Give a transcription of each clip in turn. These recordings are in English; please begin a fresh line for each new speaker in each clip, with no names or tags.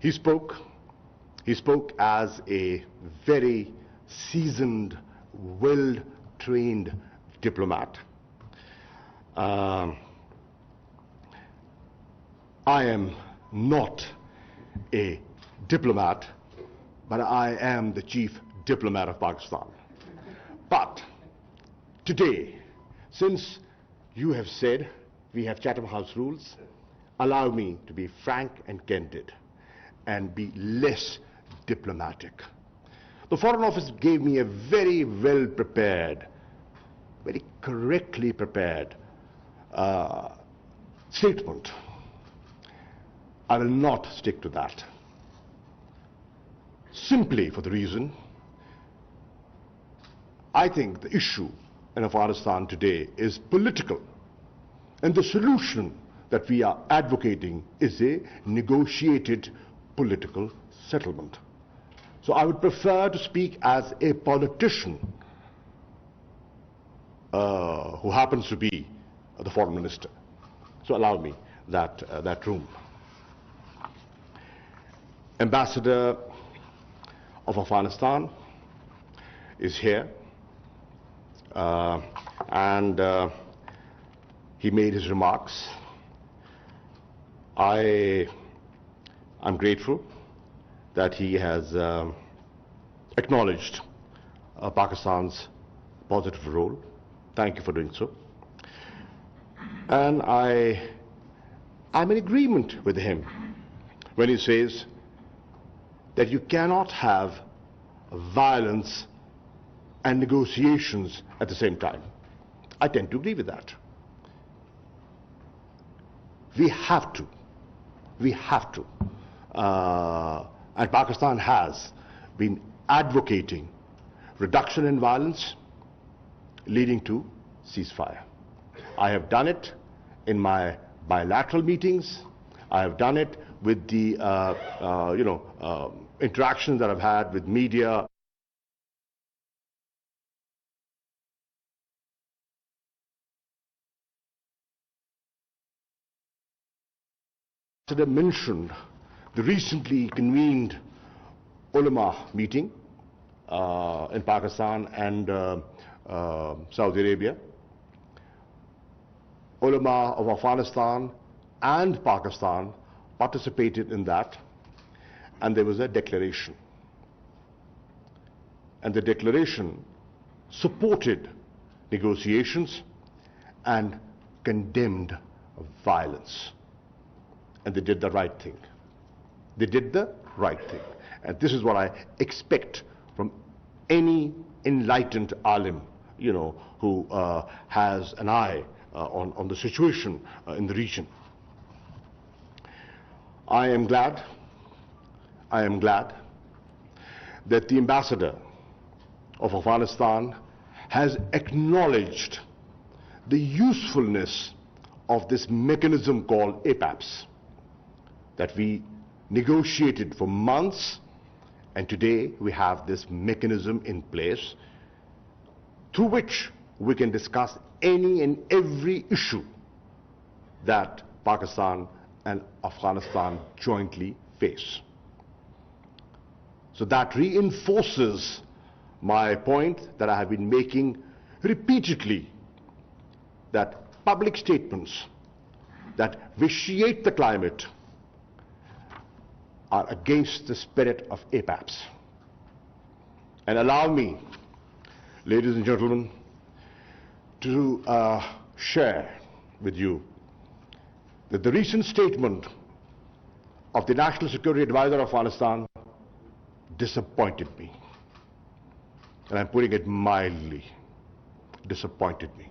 He spoke as a very seasoned, well-trained diplomat. I am not a diplomat, but I am the chief diplomat of Pakistan. But today, since you have said we have Chatham House rules, allow me to be frank and candid and be less diplomatic. The Foreign Office gave me a very well prepared, very correctly prepared statement. I will not stick to that, simply for the reason I think the issue in Afghanistan today is political, and the solution that we are advocating is a negotiated political settlement. So I would prefer to speak as a politician who happens to be the foreign minister. So allow me that room. Ambassador of Afghanistan is here, and he made his remarks. I'm grateful that he has acknowledged Pakistan's positive role. Thank you for doing so. And I'm in agreement with him when he says that you cannot have violence and negotiations at the same time. I tend to agree with that. We have to. And Pakistan has been advocating reduction in violence leading to ceasefire. I have done it in my bilateral meetings. I have done it with the interactions that I've had with media. I mentioned the recently convened ulama meeting in Pakistan and Saudi Arabia. Ulama of Afghanistan and Pakistan participated in that, and there was a declaration. And the declaration supported negotiations and condemned violence. And they did the right thing. They did the right thing. And this is what I expect from any enlightened alim, who has an eye on the situation in the region. I am glad that the ambassador of Afghanistan has acknowledged the usefulness of this mechanism called APAPS, that we negotiated for months, and today we have this mechanism in place through which we can discuss any and every issue that Pakistan and Afghanistan jointly face. So that reinforces my point that I have been making repeatedly, that public statements that vitiate the climate are against the spirit of APAPS. And allow me, ladies and gentlemen, to share with you that the recent statement of the National Security Advisor of Afghanistan disappointed me. And I'm putting it mildly, disappointed me.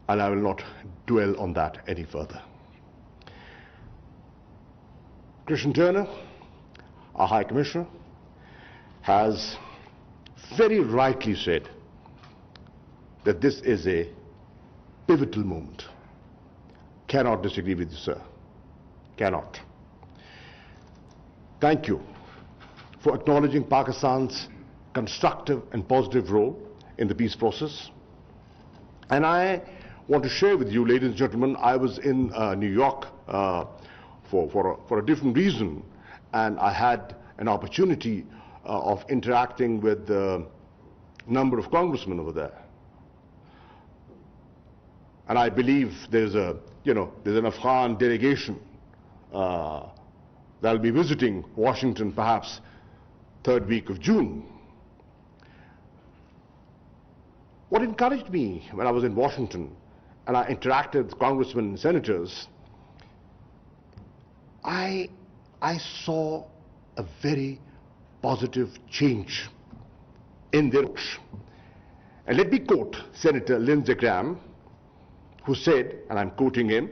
And I will not dwell on that any further. Christian Turner, our High Commissioner, has very rightly said that this is a pivotal moment. Cannot disagree with you, sir. Cannot. Thank you for acknowledging Pakistan's constructive and positive role in the peace process. And I want to share with you, ladies and gentlemen, I was in New York for a different reason, and I had an opportunity of interacting with a number of congressmen over there. And I believe there's an Afghan delegation that'll be visiting Washington perhaps third week of June. What encouraged me when I was in Washington and I interacted with congressmen and senators, I saw a very positive change in their approach. And let me quote Senator Lindsey Graham, who said, and I'm quoting him,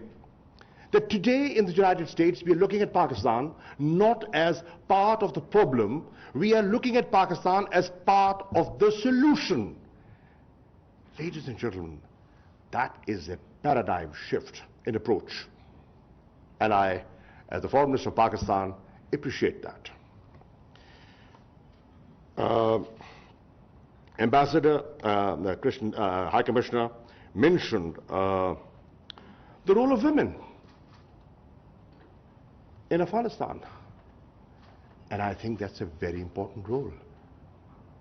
that today in the United States we are looking at Pakistan not as part of the problem, we are looking at Pakistan as part of the solution. Ladies and gentlemen, that is a paradigm shift in approach. And I, as the Foreign Minister of Pakistan, appreciate that. Ambassador, High Commissioner mentioned the role of women in Afghanistan. And I think that's a very important role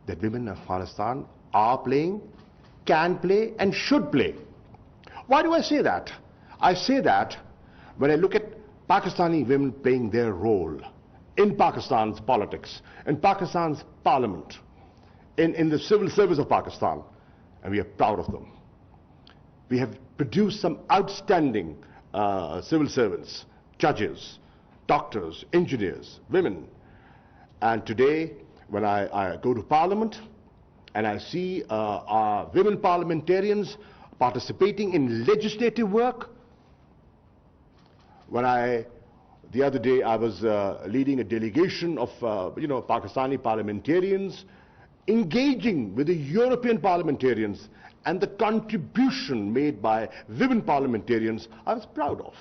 that women in Afghanistan are playing, can play, and should play. Why do I say that? I say that when I look at Pakistani women playing their role in Pakistan's politics, in Pakistan's parliament, in the civil service of Pakistan, and we are proud of them. We have produced some outstanding civil servants, judges, doctors, engineers, women. And today, when I go to Parliament and I see our women parliamentarians participating in legislative work, the other day I was leading a delegation of Pakistani parliamentarians engaging with the European parliamentarians, and the contribution made by women parliamentarians I was proud of.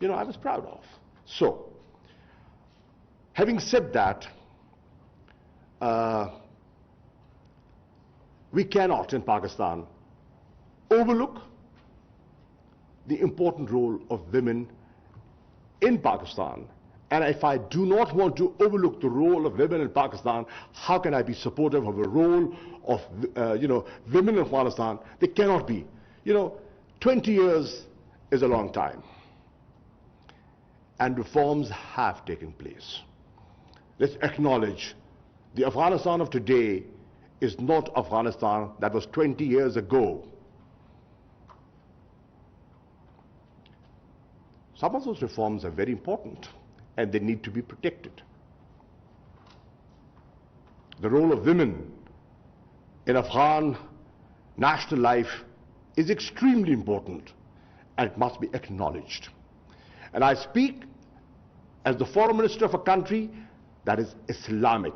I was proud of. So, having said that, we cannot in Pakistan overlook the important role of women in Pakistan. And if I do not want to overlook the role of women in Pakistan, how can I be supportive of a role of women in Afghanistan? They cannot be. 20 years is a long time. And reforms have taken place. Let's acknowledge the Afghanistan of today is not Afghanistan that was 20 years ago. Some of those reforms are very important and they need to be protected. The role of women in Afghan national life is extremely important and it must be acknowledged. And I speak as the foreign minister of a country that is Islamic.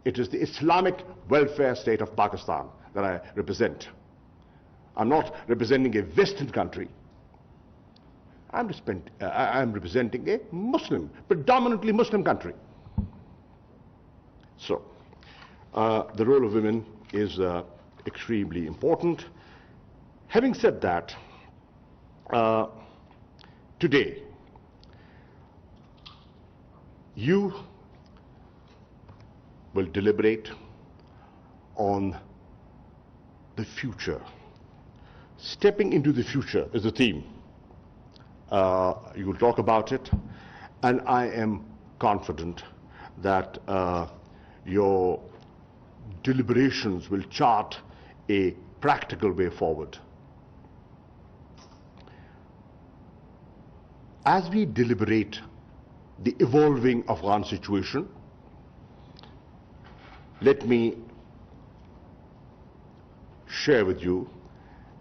It is the Islamic welfare state of Pakistan that I represent. I'm not representing a Western country. I'm representing a Muslim, predominantly Muslim country. So, the role of women is extremely important. Having said that, today, you will deliberate on the future. Stepping into the future is the theme. You will talk about it, and I am confident that your deliberations will chart a practical way forward. As we deliberate the evolving Afghan situation, let me share with you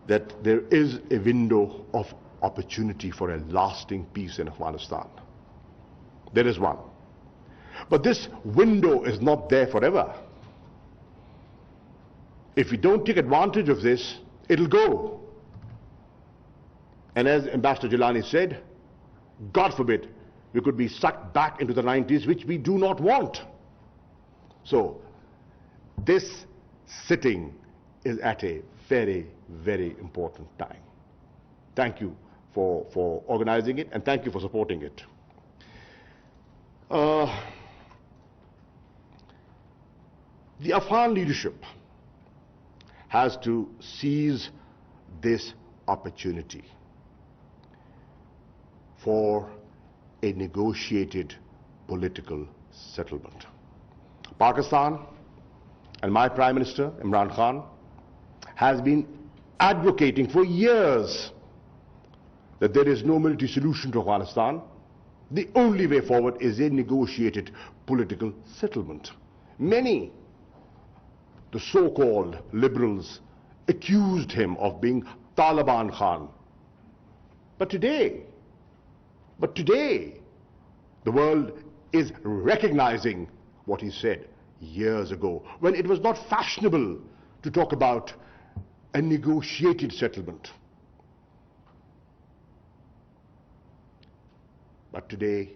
that there is a window of opportunity for a lasting peace in Afghanistan. There is one. But this window is not there forever. If we don't take advantage of this, it'll go. And as Ambassador Jilani said, God forbid, we could be sucked back into the 90s, which we do not want. So, this sitting is at a very, very important time. Thank you for organizing it, and thank you for supporting it. The Afghan leadership has to seize this opportunity for a negotiated political settlement. Pakistan and my Prime Minister, Imran Khan, has been advocating for years that there is no military solution to Afghanistan. The only way forward is a negotiated political settlement. Many, the so-called liberals, accused him of being Taliban Khan. But today, the world is recognizing what he said years ago, when it was not fashionable to talk about a negotiated settlement. But today,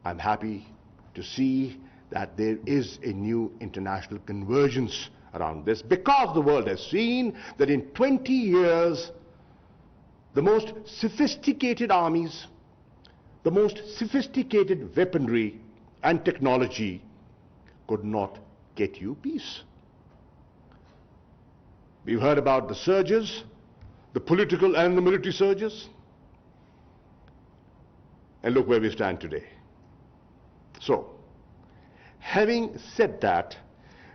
I'm happy to see that there is a new international convergence around this, because the world has seen that in 20 years, the most sophisticated armies, the most sophisticated weaponry and technology could not get you peace. We've heard about the surges, the political and the military surges, and look where we stand today. So, having said that,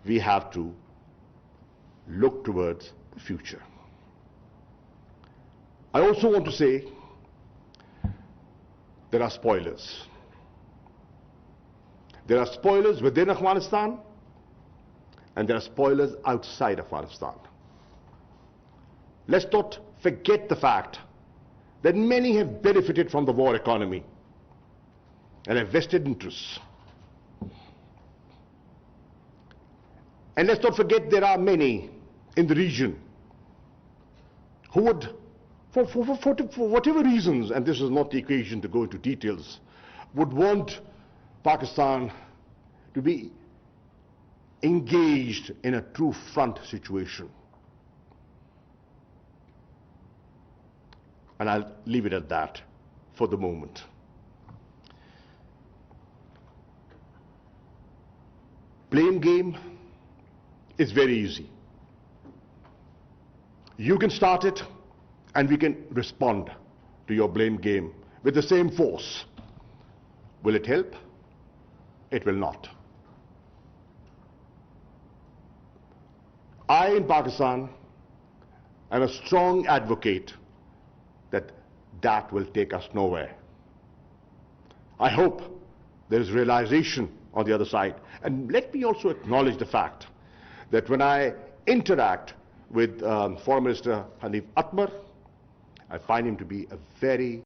we have to look towards the future. I also want to say there are spoilers. There are spoilers within Afghanistan, and there are spoilers outside Afghanistan. Let's not forget the fact that many have benefited from the war economy and have vested interests. And let's not forget there are many in the region who would, for whatever reasons, and this is not the occasion to go into details, would want Pakistan to be engaged in a true front situation. And I'll leave it at that for the moment. Blame game is very easy. You can start it, and we can respond to your blame game with the same force. Will it help? It will not. I, in Pakistan, am a strong advocate that will take us nowhere. I hope there is realization on the other side. And let me also acknowledge the fact that when I interact with Foreign Minister Hanif Atmar, I find him to be a very